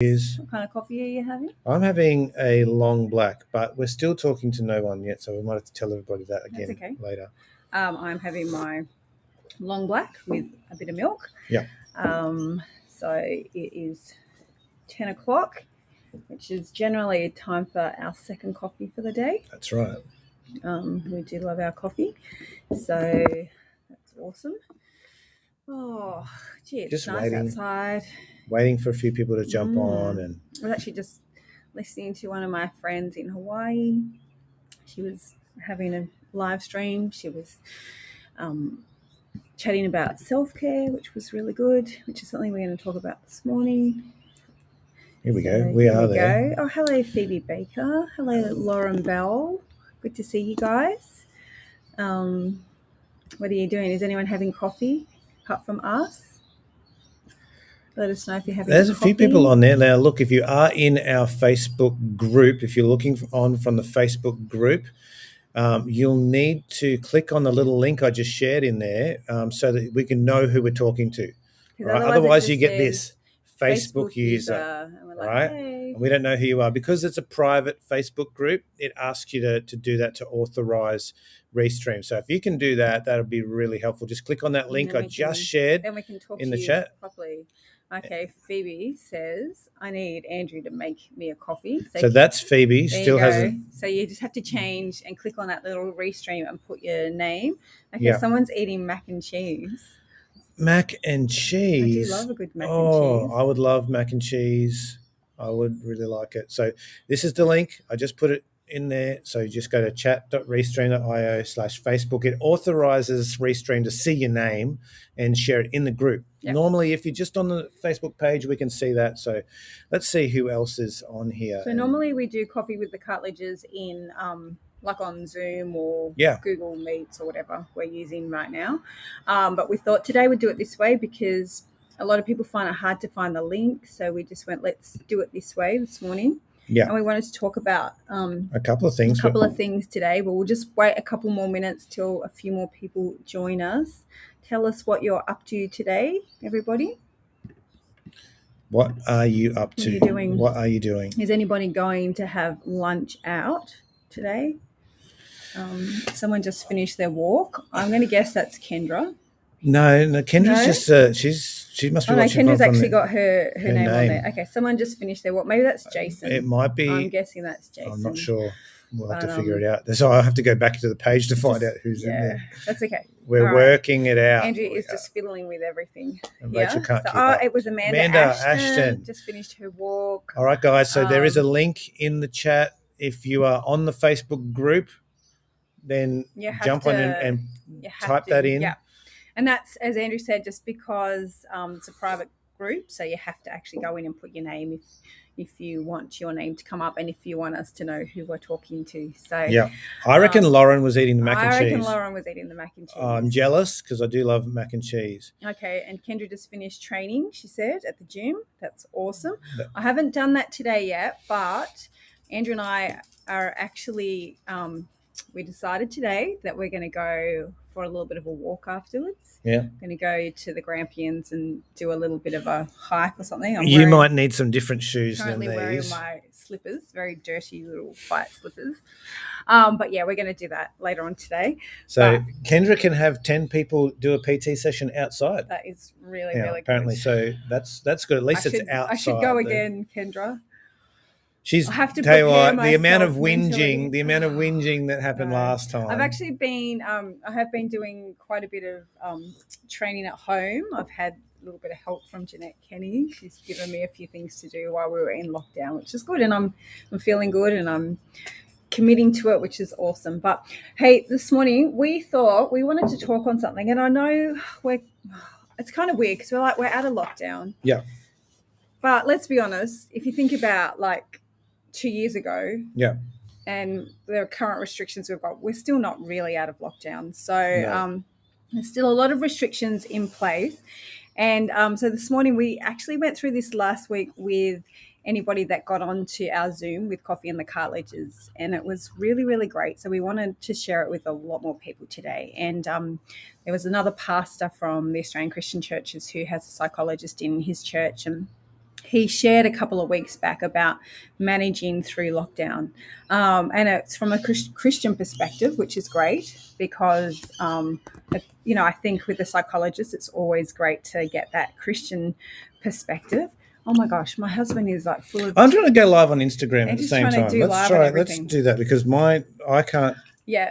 What kind of coffee are you having? I'm having a long black, but we're still talking to no one yet, so we might have to tell everybody that again okay. later. I'm having my long black with a bit of milk. Yeah. So it is 10 o'clock, which is generally time for our second coffee for the day. That's right. We do love our coffee, so that's awesome. Oh, gee, it's Just nice outside. Waiting for a few people to jump on. And I was actually just listening to one of my friends in Hawaii. She was having a live stream. She was chatting about self-care, which was really good, which is something we're going to talk about this morning. Here we go. We are there. Oh, hello, Phoebe Baker. Hello, Lauren Bell. Good to see you guys. What are you doing? Is anyone having coffee apart from us? Let us know if you're having There's coffee. A few people on there. Now, look, if you are in our Facebook group, if you're looking on from the Facebook group, you'll need to click on the little link I just shared in there so that we can know who we're talking to. Right? Otherwise you get this Facebook user. Right? Hey. And we don't know who you are. Because it's a private Facebook group, it asks you to do that to authorize Restream. So if you can do that, that'll be really helpful. Just click on that link I just shared then we can talk in the chat properly. Okay, Phoebe says, I need Andrew to make me a coffee. So that's Phoebe. Still hasn't. So you just have to change and click on that little restream and put your name. Okay, yeah. Someone's eating mac and cheese. Mac and cheese. I do love a good mac and cheese. I would love mac and cheese. I would really like it. So this is the link. I just put it in there. So you just go to chat.restream.io/Facebook. It authorizes Restream to see your name and share it in the group. Yep. Normally, if you're just on the Facebook page, we can see that. So let's see who else is on here. So normally we do coffee with the Cartledges in like on Zoom or Google Meets or whatever we're using right now. But we thought today we'd do it this way because a lot of people find it hard to find the link. So we just went, let's do it this way this morning. Yeah. And we wanted to talk about a couple of things. Today, but we'll just wait a couple more minutes till a few more people join us. Tell us what you're up to today, everybody. What are you up to? What are you doing? Is anybody going to have lunch out today? Someone just finished their walk. I'm going to guess that's Kendra. No, Kendra's just she must be watching. Kendra's actually got her name on there. Okay, someone just finished their walk. Maybe that's Jason. It might be. I'm guessing that's Jason. I'm not sure. We'll have to figure it out. So I'll have to go back to the page to find out who's in there. That's okay. We're working it out. Andrew is just fiddling with everything. And Rachel can't keep up. It was Amanda Ashton. Just finished her walk. All right, guys. So there is a link in the chat. If you are on the Facebook group, then jump on and type that in. Yeah. And that's, as Andrew said, just because it's a private group, so you have to actually go in and put your name if you want your name to come up and if you want us to know who we're talking to. So yeah, I reckon Lauren was eating the mac and cheese. I reckon Lauren was eating the mac and cheese. I'm jealous because I do love mac and cheese. Okay, and Kendra just finished training, she said, at the gym. That's awesome. I haven't done that today yet, but Andrew and I are actually we decided today that we're going to go for a little bit of a walk afterwards. Yeah. Going to go to the Grampians and do a little bit of a hike or something. You might need some different shoes than these. Currently wearing my slippers, very dirty little white slippers. But yeah, we're going to do that later on today. So Kendra can have 10 people do a PT session outside. That is really, really apparently. good. So that's good. At least it's outside. I should go again, Kendra. I have to tell you what, the amount of whinging that happened last time. I've actually been, I have been doing quite a bit of training at home. I've had a little bit of help from Jeanette Kenny. She's given me a few things to do while we were in lockdown, which is good. And I'm feeling good and I'm committing to it, which is awesome. But hey, this morning we thought we wanted to talk on something, and I know it's kind of weird because we're out of lockdown. Yeah. But let's be honest, if you think about 2 years ago, and the current restrictions we've got, we're still not really out of lockdown. So there's still a lot of restrictions in place. And so this morning we actually went through this last week with anybody that got onto our Zoom with Coffee and the Cartledges, and it was really, really great. So we wanted to share it with a lot more people today. And there was another pastor from the Australian Christian Churches who has a psychologist in his church, and he shared a couple of weeks back about managing through lockdown. And it's from a Christian perspective, which is great because, I think with the psychologist, it's always great to get that Christian perspective. Oh my gosh, my husband is like full of... I'm trying to go live on Instagram at the same time. Let's do that because I can't... Yeah.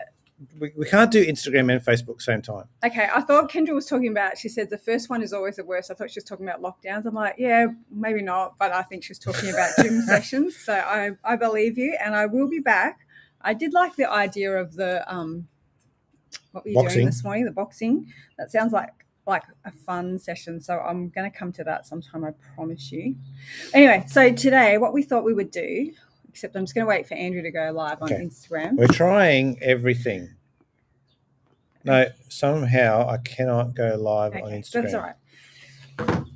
We can't do Instagram and Facebook same time. Okay, I thought Kendra was talking about, she said the first one is always the worst. I thought she was talking about lockdowns. I'm like, yeah, maybe not, but I think she was talking about gym sessions. So I believe you, and I will be back. I did like the idea of the, what were you doing this morning, the boxing. That sounds like a fun session. So I'm going to come to that sometime, I promise you. Anyway, so today what we thought we would do, except I'm just going to wait for Andrew to go live on Instagram. We're trying everything. No, somehow I cannot go live on Instagram. That's all right.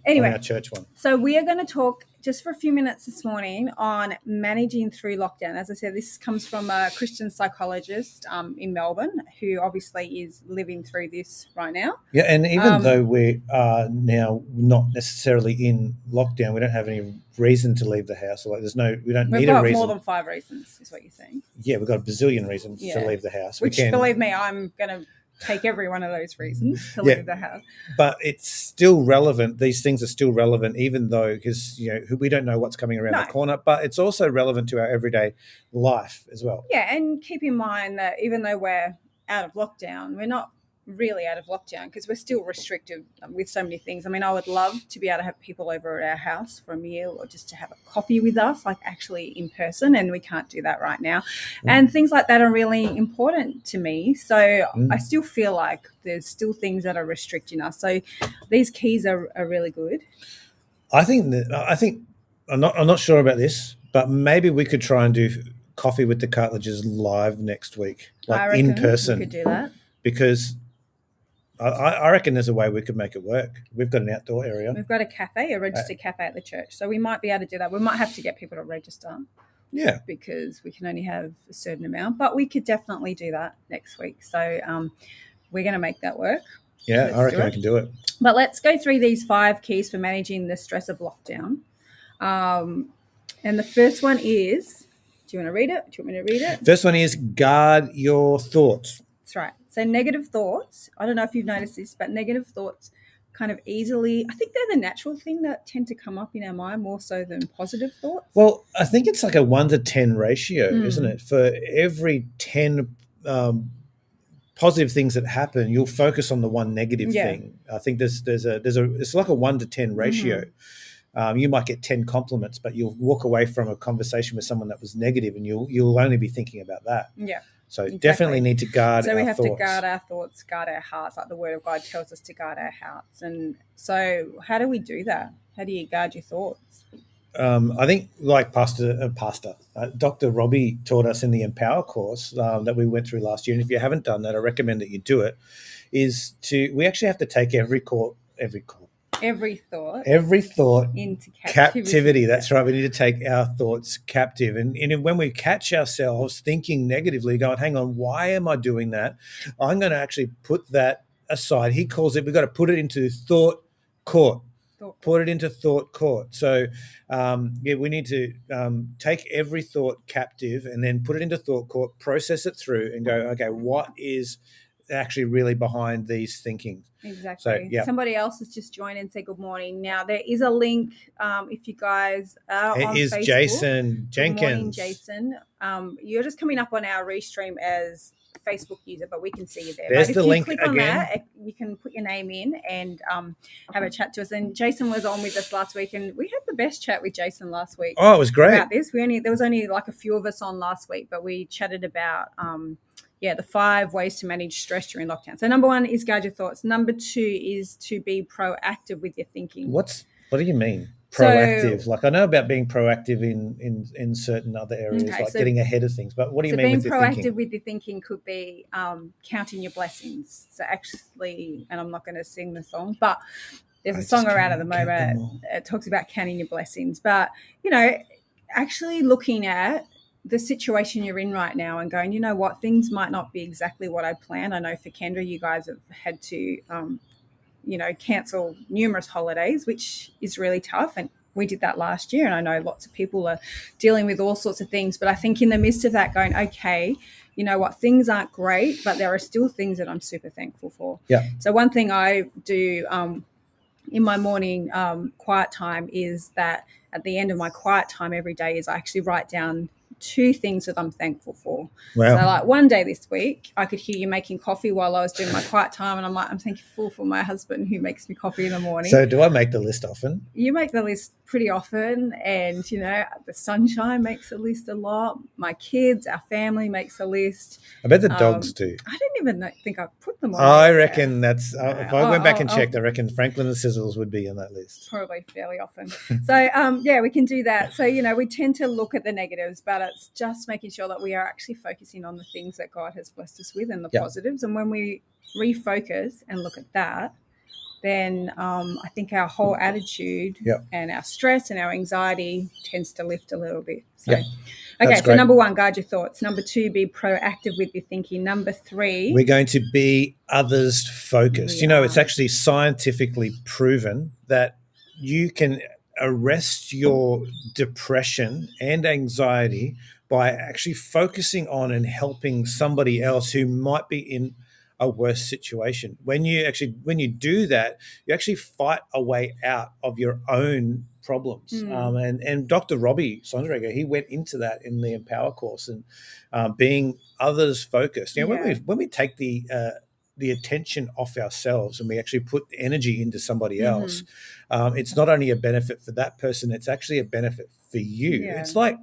Anyway, on our church one. So we are going to talk just for a few minutes this morning on managing through lockdown. As I said, this comes from a Christian psychologist in Melbourne who obviously is living through this right now. Yeah, and even though we are now not necessarily in lockdown, we don't have any reason to leave the house. Like we don't need a reason. We've got more than 5 reasons, is what you're saying. Yeah, we've got a bazillion reasons to leave the house. Which, believe me, I'm going to take every one of those reasons to leave the house. But it's still relevant. These things are still relevant, even though, because we don't know what's coming around the corner. But it's also relevant to our everyday life as well. Yeah, and keep in mind that even though we're out of lockdown, we're not really out of lockdown because we're still restricted with so many things. I mean, I would love to be able to have people over at our house for a meal or just to have a coffee with us, like actually in person, and we can't do that right now. And things like that are really important to me. So I still feel like there's still things that are restricting us. So these keys are really good. I think I'm not sure about this, but maybe we could try and do coffee with the Cartledges live next week, like in person. We could do that because I reckon there's a way we could make it work. We've got an outdoor area. We've got a registered cafe at the church. So we might be able to do that. We might have to get people to register. Yeah. Because we can only have a certain amount. But we could definitely do that next week. So we're going to make that work. Yeah, I reckon we can do it. But let's go through these 5 keys for managing the stress of lockdown. And the first one is, do you want to read it? Do you want me to read it? First one is guard your thoughts. That's right. So negative thoughts, I don't know if you've noticed this, but negative thoughts kind of easily, I think they're the natural thing that tend to come up in our mind more so than positive thoughts. Well, I think it's like a 1-to-10 ratio, isn't it? For every 10 positive things that happen, you'll focus on the one negative thing. I think it's like a 1-to-10 ratio. You might get 10 compliments, but you'll walk away from a conversation with someone that was negative, and you'll only be thinking about that. Yeah. So definitely need to guard our thoughts. So we have to guard our thoughts, guard our hearts, like the Word of God tells us to guard our hearts. And so how do we do that? How do you guard your thoughts? I think like Dr. Robbie taught us in the Empower course that we went through last year. And if you haven't done that, I recommend that you do it, we actually have to take every thought into captivity. That's right. We need to take our thoughts captive. And when we catch ourselves thinking negatively, going, hang on, why am I doing that? I'm going to actually put that aside. He calls it, we've got to put it into thought court. Put it into thought court. So, we need to take every thought captive and then put it into thought court, process it through and go, okay, what is actually really behind these thinkings? Exactly. So, somebody else has just joined and said good morning. Now there is a link if you guys are on Facebook. It is Jason Jenkins. Good morning, Jason. You're just coming up on our restream as Facebook user, but we can see you there. There's but the link click again. On that, you can put your name in and have a chat to us. And Jason was on with us last week, and we had the best chat with Jason last week. Oh, it was great. About this, there was only like a few of us on last week, but we chatted about the 5 ways to manage stress during lockdown. So number 1 is guard your thoughts. Number 2 is to be proactive with your thinking. What do you mean? Proactive? Like I know about being proactive in certain other areas, getting ahead of things. But what do you mean with your thinking? Being proactive with your thinking could be counting your blessings. So actually, and I'm not going to sing the song, but there's a song around at the moment. It talks about counting your blessings. But, actually looking at the situation you're in right now and going, you know what, things might not be exactly what I planned. I know for Kendra, you guys have had to, cancel numerous holidays, which is really tough. And we did that last year, and I know lots of people are dealing with all sorts of things. But I think in the midst of that, going, okay, you know what, things aren't great, but there are still things that I'm super thankful for. Yeah. So one thing I do in my morning quiet time is that at the end of my quiet time every day is I actually write down 2 things that I'm thankful for. Wow. So like one day this week, I could hear you making coffee while I was doing my quiet time, and I'm like, I'm thankful for my husband who makes me coffee in the morning. So do I make the list often? You make the list pretty often, and you know, the sunshine makes a list a lot. My kids, our family makes a list. I bet the dogs do. I didn't even think I put them on. I reckon that's if I went back and checked, I reckon Franklin and Sizzles would be on that list. Probably fairly often. So yeah, we can do that. So, you know, we tend to look at the negatives, but it's just making sure that we are actually focusing on the things that God has blessed us with and the positives. And when we refocus and look at that, then I think our whole attitude and our stress and our anxiety tends to lift a little bit. So, okay, so number 1, guard your thoughts. Number 2, be proactive with your thinking. Number 3, we're going to be others focused. You know, it's actually scientifically proven that you can arrest your depression and anxiety by actually focusing on and helping somebody else who might be in a worse situation. When you do that, you actually fight a way out of your own problems. And Dr. Robbie Sondrager, he went into that in the Empower course, and being others focused. You know, when we take the attention off ourselves and we actually put energy into somebody else, it's not only a benefit for that person, it's actually a benefit for you. It's like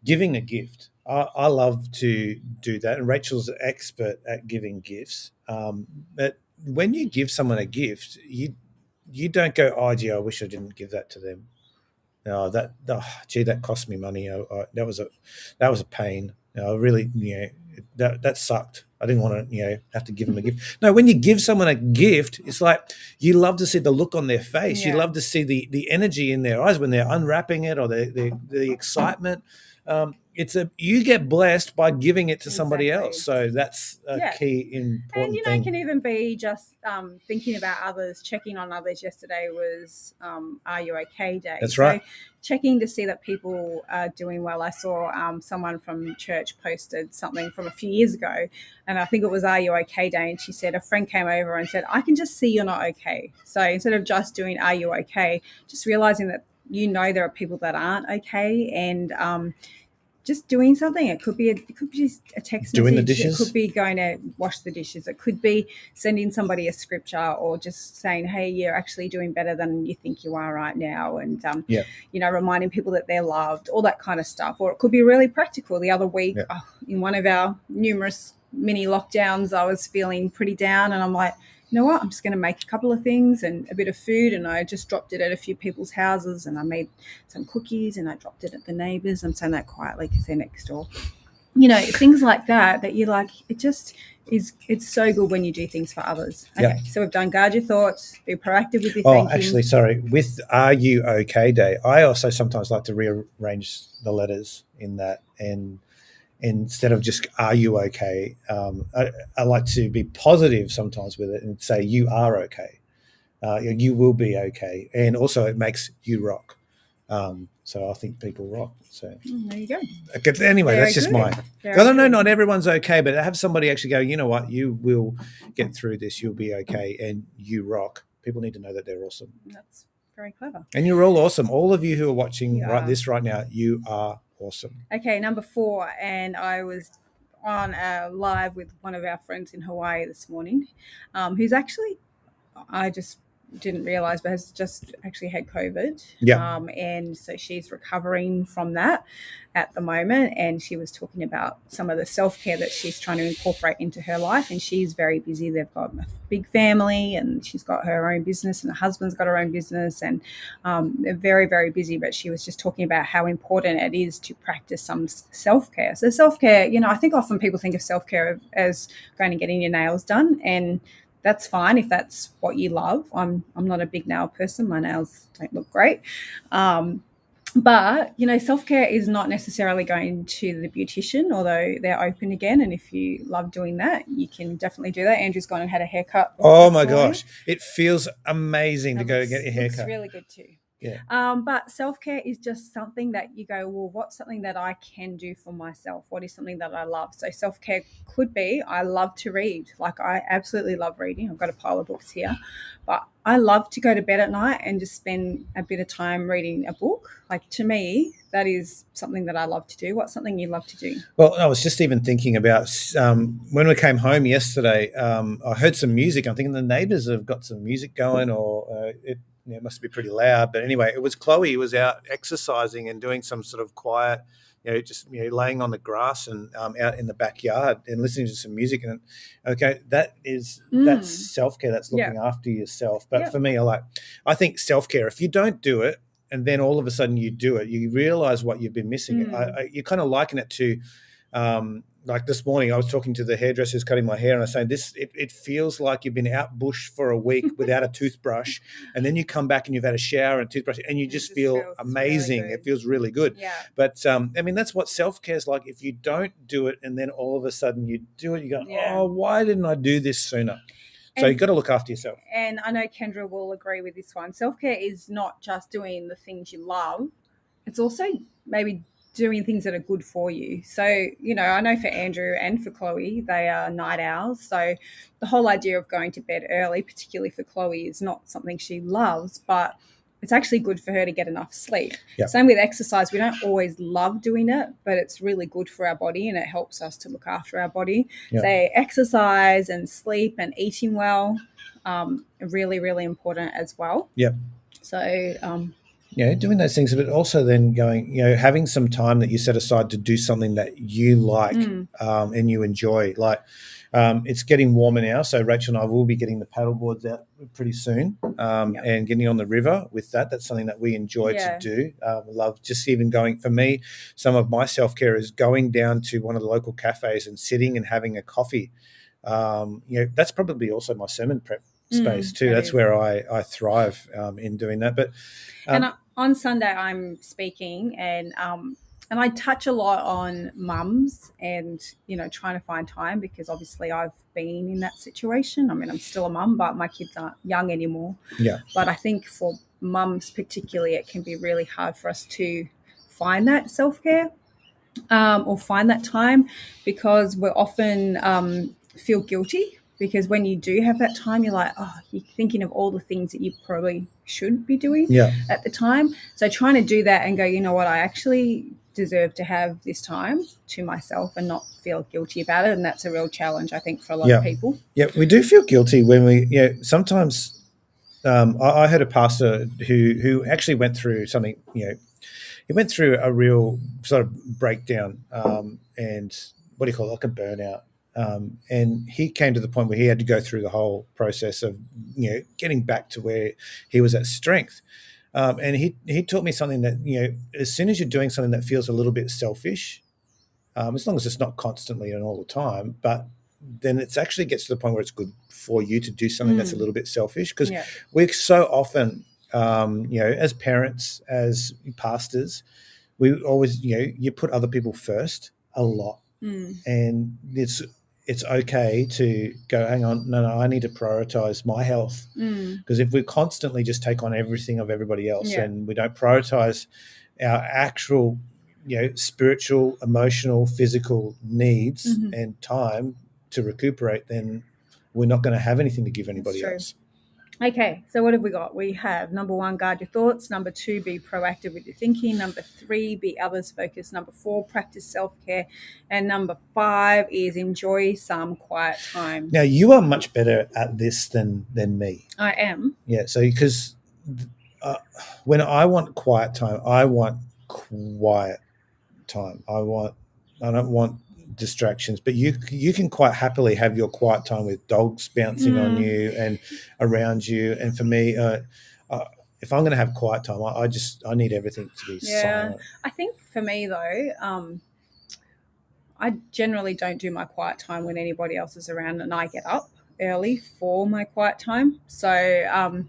giving a gift. I love to do that, and Rachel's an expert at giving gifts. But when you give someone a gift, you don't go, oh, gee, I wish I didn't give that to them. No, that cost me money. That was a pain. Really, that sucked. I didn't want to, have to give them a gift. No, when you give someone a gift, it's like you love to see the look on their face. You love to see the energy in their eyes when they're unwrapping it, or the excitement. You get blessed by giving it to somebody else. So that's a key important thing. And, it can even be just thinking about others, checking on others. Yesterday was Are You OK Day. That's right. So checking to see that people are doing well. I saw someone from church posted something from a few years ago, and I think it was Are You OK Day, and she said a friend came over and said, I can just see you're not okay. So instead of just doing Are You OK, just realizing that there are people that aren't okay, and just doing something. It could be just a text doing message. The dishes. It could be going to wash the dishes. It could be sending somebody a scripture, or just saying, hey, you're actually doing better than you think you are right now. And, reminding people that they're loved, all that kind of stuff. Or it could be really practical. The other week, in one of our numerous mini lockdowns, I was feeling pretty down, and I'm like, you know what, I'm just going to make a couple of things and a bit of food, and I just dropped it at a few people's houses, and I made some cookies and I dropped it at the neighbours. I'm saying that quietly because they're next door. Things like that you're like, it's so good when you do things for others. Okay, so we've done guard your thoughts, be proactive with your thinking. Actually, sorry, with Are You OK Day, I also sometimes like to rearrange the letters in that, and instead of just "Are you okay?" I like to be positive sometimes with it and say "You are okay." You will be okay, and also it makes you rock. So I think people rock. So there you go. Okay, anyway, that's just mine. Because I know not everyone's okay, but have somebody actually go, you know what, you will get through this. You'll be okay, and you rock. People need to know that they're awesome. That's very clever. And you're all awesome. All of you who are watching right now, you are awesome. Okay, number 4, and I was on a live with one of our friends in Hawaii this morning, who's actually, I just didn't realize, but has just actually had COVID. And so she's recovering from that at the moment, and she was talking about some of the self-care that she's trying to incorporate into her life, and she's very busy. They've got a big family, and she's got her own business, and her husband's got her own business, and they're very, very busy. But she was just talking about how important it is to practice some self-care. So self-care, I think often people think of self-care as going and getting your nails done, and that's fine if that's what you love. I'm not a big nail person. My nails don't look great. But, self-care is not necessarily going to the beautician, although they're open again. And if you love doing that, you can definitely do that. Andrew's gone and had a haircut. Oh, my gosh. It feels amazing to go and get your haircut. It's really good too. Yeah. But self-care is just something that you go, well, what's something that I can do for myself? What is something that I love? So self-care could be, I love to read. Like, I absolutely love reading. I've got a pile of books here, but I love to go to bed at night and just spend a bit of time reading a book. Like, to me, that is something that I love to do. What's something you love to do? Well, I was just even thinking about when we came home yesterday, I heard some music. I'm thinking the neighbours have got some music going, or it must be pretty loud. But anyway, it was Chloe who was out exercising and doing some sort of quiet, just laying on the grass and out in the backyard and listening to some music. And okay, that's self-care. That's looking after yourself. But for me, I think self-care, if you don't do it, and then all of a sudden you do it, you realize what you've been missing. You kind of liken it to, like this morning, I was talking to the hairdresser who's cutting my hair, and I was saying it feels like you've been out bush for a week without a toothbrush, and then you come back and you've had a shower and toothbrush, and you just feel amazing. Really, it feels really good. Yeah. But that's what self-care is like. If you don't do it, and then all of a sudden you do it, you go, oh, why didn't I do this sooner? So you've got to look after yourself. And I know Kendra will agree with this one. Self-care is not just doing the things you love. It's also maybe doing things that are good for you. So, I know for Andrew and for Chloe, they are night owls. So the whole idea of going to bed early, particularly for Chloe, is not something she loves, but it's actually good for her to get enough sleep. Yep. Same with exercise. We don't always love doing it, but it's really good for our body and it helps us to look after our body. Yep. So exercise and sleep and eating well, really, really important as well. Yep. So, doing those things, but also then going, having some time that you set aside to do something that you like and you enjoy. Like, it's getting warmer now, so Rachel and I will be getting the paddle boards out pretty soon and getting on the river with that. That's something that we enjoy to do. Love just even going. For me, some of my self-care is going down to one of the local cafes and sitting and having a coffee. That's probably also my sermon prep space too. That's where I thrive in doing that. But and on Sunday I'm speaking, and I touch a lot on mums and trying to find time, because obviously I've been in that situation. I mean, I'm still a mum, but my kids aren't young anymore. Yeah. But I think for mums particularly, it can be really hard for us to find that self-care or find that time, because we're often feel guilty. Because when you do have that time, you're like, you're thinking of all the things that you probably should be doing at the time. So trying to do that and go, you know what, I actually deserve to have this time to myself and not feel guilty about it. And that's a real challenge, I think, for a lot of people. Yeah, we do feel guilty when we, sometimes I heard a pastor who actually went through something, he went through a real sort of breakdown and what do you call it, like a burnout. And he came to the point where he had to go through the whole process of, getting back to where he was at strength. And he taught me something that, as soon as you're doing something that feels a little bit selfish, as long as it's not constantly and all the time, but then it actually gets to the point where it's good for you to do something that's a little bit selfish. Because we're so often, as parents, as pastors, we always, you put other people first a lot. And it's okay to go, hang on, no, I need to prioritize my health. Because if we constantly just take on everything of everybody else and we don't prioritize our actual, spiritual, emotional, physical needs and time to recuperate, then we're not going to have anything to give anybody else. Okay, so what have we got? We have number 1, guard your thoughts. Number 2, be proactive with your thinking. Number 3, be others focused. Number 4, practice self-care. And number 5 is enjoy some quiet time. Now, you are much better at this than me. I am. Yeah, so because when I want quiet time, I want quiet time. I don't want distractions, but you can quite happily have your quiet time with dogs bouncing on you and around you. And for me, if I'm going to have quiet time, I need everything to be silent. I think for me though, I generally don't do my quiet time when anybody else is around, and I get up early for my quiet time. So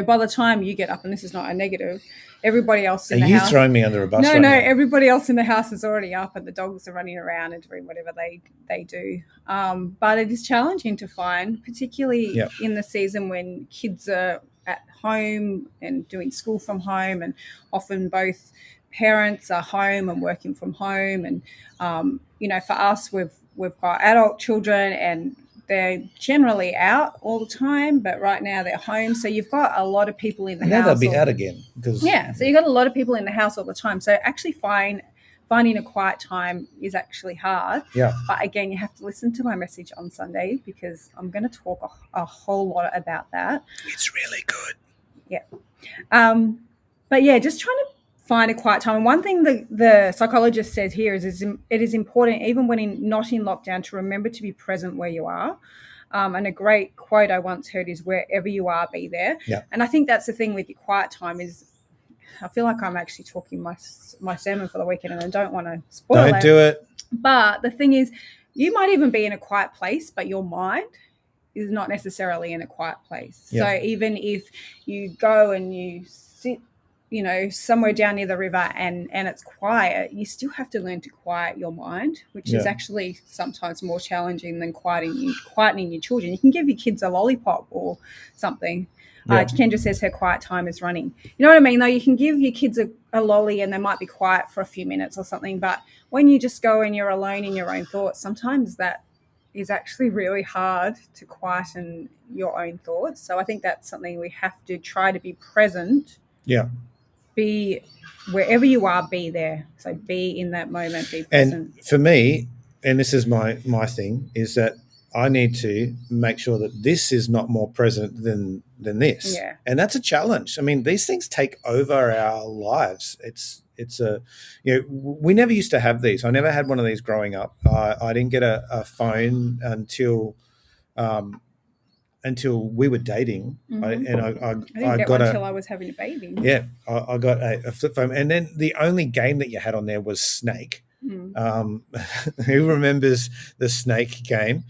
by the time you get up, and this is not a negative, everybody else in the house... Are you throwing me under a bus No, right now? everybody else in the house is already up and the dogs are running around and doing whatever they do. But it is challenging to find, particularly in the season when kids are at home and doing school from home, and often both parents are home and working from home. And for us, we've got adult children, and they're generally out all the time, but right now they're home. So you've got a lot of people in the house. Now they'll be out again. So you've got a lot of people in the house all the time. So actually finding a quiet time is actually hard. Yeah. But again, you have to listen to my message on Sunday, because I'm going to talk a whole lot about that. It's really good. Yeah. But yeah, just trying to find a quiet time. And one thing the psychologist says here is it is important, even when not in lockdown, to remember to be present where you are. And a great quote I once heard is, wherever you are, be there. Yeah. And I think that's the thing with your quiet time is, I feel like I'm actually talking my sermon for the weekend, and I don't want to spoil it. Don't do it. But the thing is, you might even be in a quiet place, but your mind is not necessarily in a quiet place. Yeah. So even if you go and you sit, somewhere down near the river and it's quiet, you still have to learn to quiet your mind, which is actually sometimes more challenging than quietening your children. You can give your kids a lollipop or something. Kendra says her quiet time is running. You know what I mean, though? You can give your kids a lolly and they might be quiet for a few minutes or something, but when you just go and you're alone in your own thoughts, sometimes that is actually really hard to quieten your own thoughts. So I think that's something we have to try to be present. Yeah. Be wherever you are, be there. So be in that moment, be present. And for me, and this is my thing, is that I need to make sure that this is not more present than this. Yeah. And that's a challenge. I mean, these things take over our lives. It's we never used to have these. I never had one of these growing up. I didn't get a phone until we were dating. Mm-hmm. I didn't get one until I was having a baby. Yeah, I got a flip phone. And then the only game that you had on there was Snake. Mm. Who remembers the Snake game?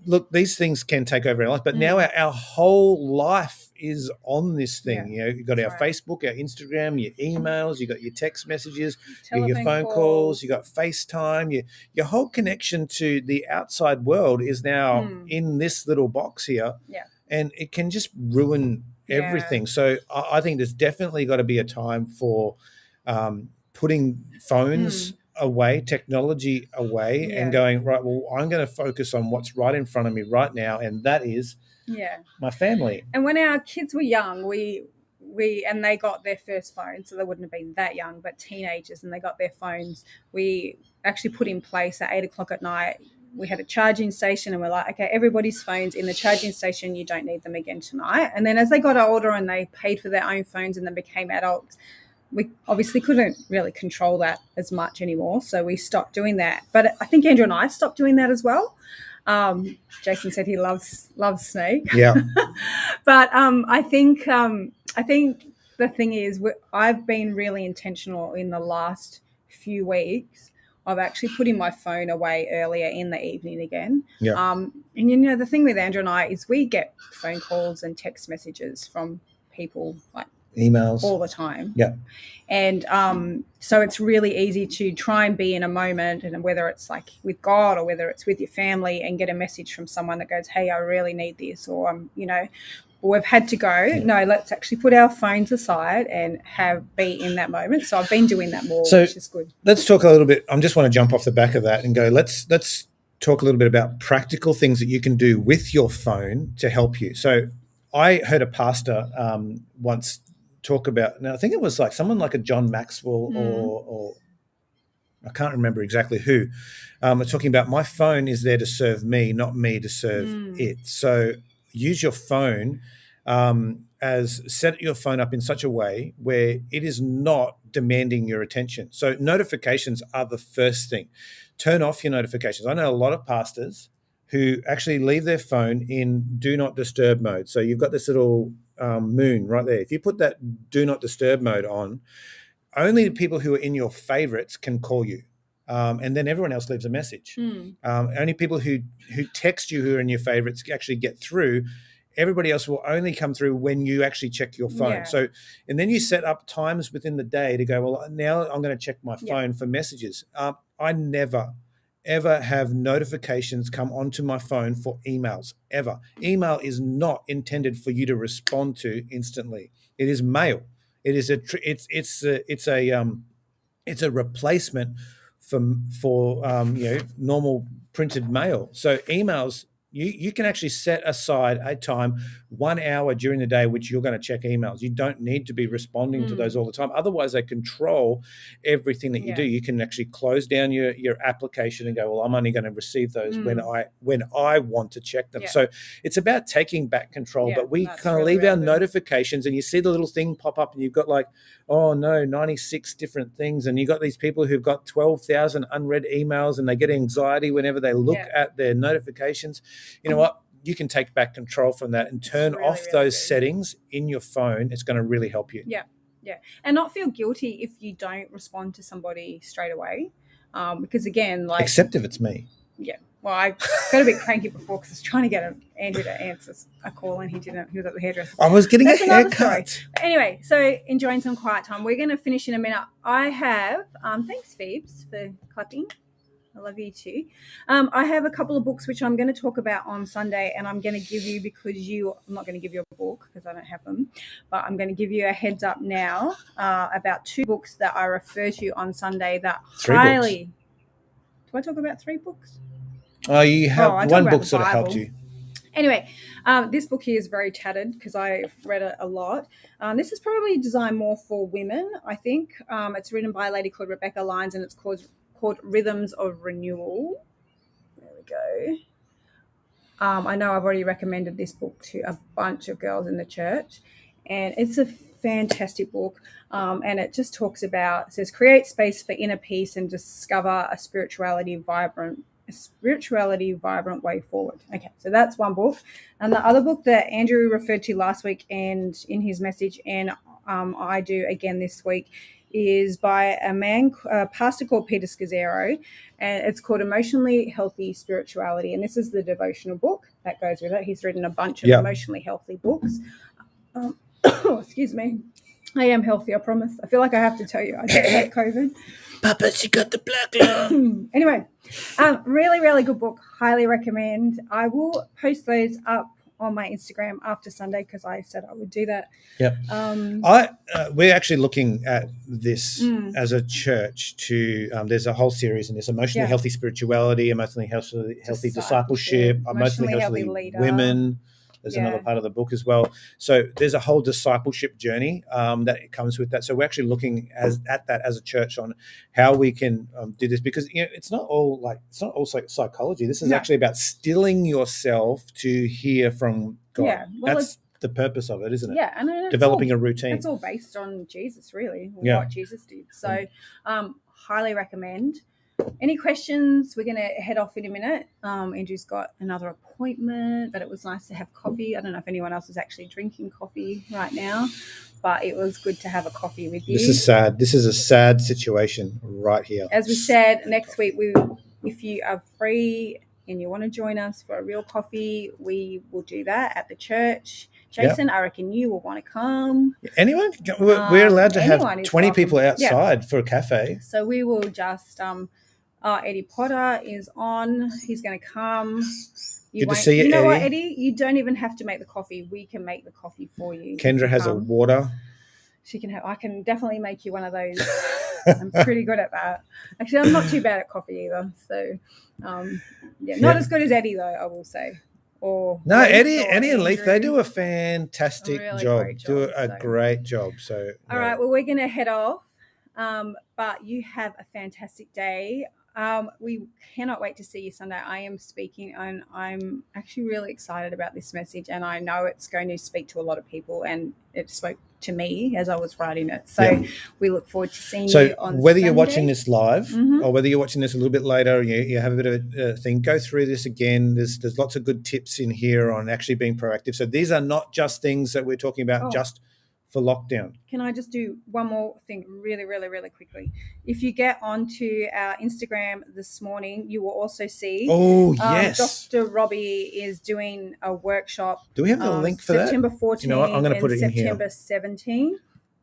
Look, these things can take over our life, but now our whole life is on this thing. Yeah. You've got our Facebook, our Instagram, your emails, you got your text messages, your phone calls, you got FaceTime. Your whole connection to the outside world is now in this little box here. Yeah. And it can just ruin everything. So I think there's definitely got to be a time for putting phones away, technology away, and going, right, well, I'm going to focus on what's right in front of me right now, and that is my family. And when our kids were young, we and they got their first phone, so they wouldn't have been that young, but teenagers, and they got their phones, we actually put in place at 8:00 at night, we had a charging station, and we're like, okay, everybody's phones in the charging station, you don't need them again tonight. And then as they got older and they paid for their own phones and then became adults, we obviously couldn't really control that as much anymore, so we stopped doing that. But I think Andrew and I stopped doing that as well. Jason said he loves Snake. Yeah. But I think the thing is, I've been really intentional in the last few weeks of actually putting my phone away earlier in the evening again. Yeah. And the thing with Andrew and I is we get phone calls and text messages from people, like emails, all the time. Yeah. And so it's really easy to try and be in a moment, and whether it's like with God or whether it's with your family, and get a message from someone that goes, hey, I really need this, or we've had to go. No, let's actually put our phones aside and be in that moment. So I've been doing that more, which is good. Let's talk a little bit. I just want to jump off the back of that and go, let's talk a little bit about practical things that you can do with your phone to help you. So I heard a pastor once talk about, now I think it was like someone like a John Maxwell or I can't remember exactly who, talking about, my phone is there to serve me, not me to serve it. So use your phone set your phone up in such a way where it is not demanding your attention. So notifications are the first thing. Turn off your notifications. I know a lot of pastors who actually leave their phone in do not disturb mode. So you've got this little moon right there. If you put that do not disturb mode on, only the people who are in your favorites can call you. And then everyone else leaves a message. Only people who text you who are in your favorites actually get through. Everybody else will only come through when you actually check your phone. Yeah. So, and then you set up times within the day to go, well, now I'm going to check my phone for messages. I never, ever have notifications come onto my phone for emails, ever. Email is not intended for you to respond to instantly. It is mail. It is it's a replacement for normal printed mail. So emails, you can actually set aside a time, 1 hour during the day, which you're going to check emails. You don't need to be responding to those all the time. Otherwise, they control everything that you do. You can actually close down your application and go, well, I'm only going to receive those when I want to check them. So it's about taking back control. But we kind of leave our notifications, and you see the little thing pop up, and you've got 96 different things, and you've got these people who've got 12,000 unread emails, and they get anxiety whenever they look at their notifications. You know what? You can take back control from that and turn off those settings in your phone. It's going to really help you. Yeah. And not feel guilty if you don't respond to somebody straight away. Because again, except if it's me. Yeah. Well, I got a bit cranky before because I was trying to get Andrew to answer a call, and he didn't. He was at the hairdresser. I was getting a haircut. Anyway, so enjoying some quiet time. We're going to finish in a minute. I have, thanks, Phoebes, for clapping. I love you too. I have a couple of books which I'm going to talk about on Sunday, and I'm going to give you, I'm not going to give you a book because I don't have them, but I'm going to give you a heads up now about 2 books that I refer to on Sunday that 3 highly. books. Do I talk about 3 books? Oh, you have one book sort of helped you. Anyway, this book here is very tattered because I've read it a lot. This is probably designed more for women, I think. It's written by a lady called Rebecca Lyons, and it's called Rhythms of Renewal. There we go. I know I've already recommended this book to a bunch of girls in the church, and it's a fantastic book. And it just talks about, it says, create space for inner peace and discover a spirituality vibrant way forward. Okay, so that's one book. And the other book that Andrew referred to last week and in his message, and I do again this week, is by a pastor called Peter Scazzero, and it's called Emotionally Healthy Spirituality. And this is the devotional book that goes with it. He's written a bunch of emotionally healthy books. Excuse me. I am healthy, I promise. I feel like I have to tell you, I don't have COVID. Papa, she got the black lung. Anyway, really, really good book. Highly recommend. I will post those up on my Instagram after Sunday because I said I would do that. Yeah. We're actually looking at this as a church to there's a whole series in this: emotionally healthy spirituality, emotionally healthy discipleship, emotionally healthy women. There's another part of the book as well. So there's a whole discipleship journey that comes with that. So we're actually looking at that as a church on how we can do this, because it's not all psychology. This is actually about stilling yourself to hear from God. Yeah, well, that's the purpose of it, isn't it? Yeah, and developing a routine. It's all based on Jesus, really, what Jesus did. So highly recommend. Any questions? We're going to head off in a minute. Andrew's got another appointment, but it was nice to have coffee. I don't know if anyone else is actually drinking coffee right now, but it was good to have a coffee with you. This is sad. This is a sad situation right here. As we said, next week, if you are free and you want to join us for a real coffee, we will do that at the church. Jason, I reckon you will want to come. Anyone? We're allowed to have 20 people outside for a cafe. So we will just... Eddie Potter is on. He's going to come. Good to see you, Eddie. You know what, Eddie? You don't even have to make the coffee. We can make the coffee for you. Kendra has a water. She can have. I can definitely make you one of those. I'm pretty good at that. Actually, I'm not too bad at coffee either. So, not as good as Eddie though, I will say. Eddie and Leaf, they do a fantastic job. Do a great job. So, all right. Well, we're going to head off. But you have a fantastic day. We cannot wait to see you Sunday. I am speaking, and I'm actually really excited about this message, and I know it's going to speak to a lot of people, and it spoke to me as I was writing it. So we look forward to seeing you on Sunday. Whether you're watching this live or whether you're watching this a little bit later, you have a bit of a thing, go through this again. There's lots of good tips in here on actually being proactive. So these are not just things that we're talking about just for lockdown. Can I just do one more thing really, really, really quickly? If you get onto our Instagram this morning, you will also see Dr. Robbie is doing a workshop. Do we have the link for September that? 14th I'm going to put it in here. September 17th.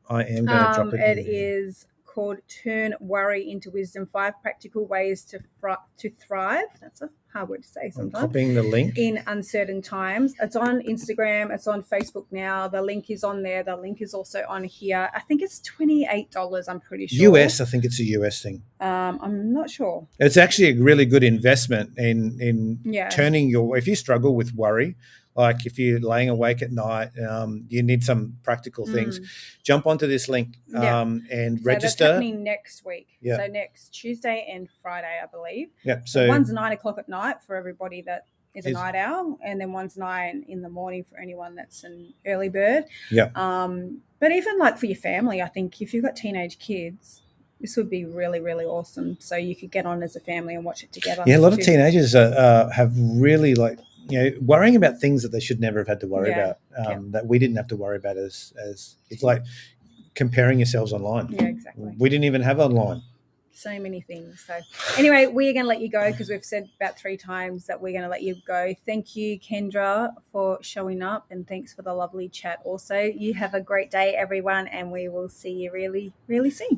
I am going to drop it in. It is called Turn Worry into Wisdom, 5 Practical Ways to Thrive. That's a hard word to say sometimes. I'm copying the link. In uncertain times. It's on Instagram. It's on Facebook now. The link is on there. The link is also on here. I think it's $28, I'm pretty sure. US, I think it's a US thing. I'm not sure. It's actually a really good investment in turning if you struggle with worry, like if you're laying awake at night, you need some practical things, jump onto this link and register. That's happening next week. Yeah. So next Tuesday and Friday, I believe. Yeah. So one's 9 o'clock at night for everybody that is a night owl, and then one's 9 in the morning for anyone that's an early bird. Yeah. But even like for your family, I think if you've got teenage kids, this would be really, really awesome. So you could get on as a family and watch it together. Yeah, a lot of teenagers have really worrying about things that they should never have had to worry about, that we didn't have to worry about as it's like comparing yourselves online. Yeah, exactly. We didn't even have online. So many things. So anyway, we are going to let you go because we've said about 3 times that we're going to let you go. Thank you, Kendra, for showing up, and thanks for the lovely chat also. You have a great day, everyone, and we will see you really, really soon.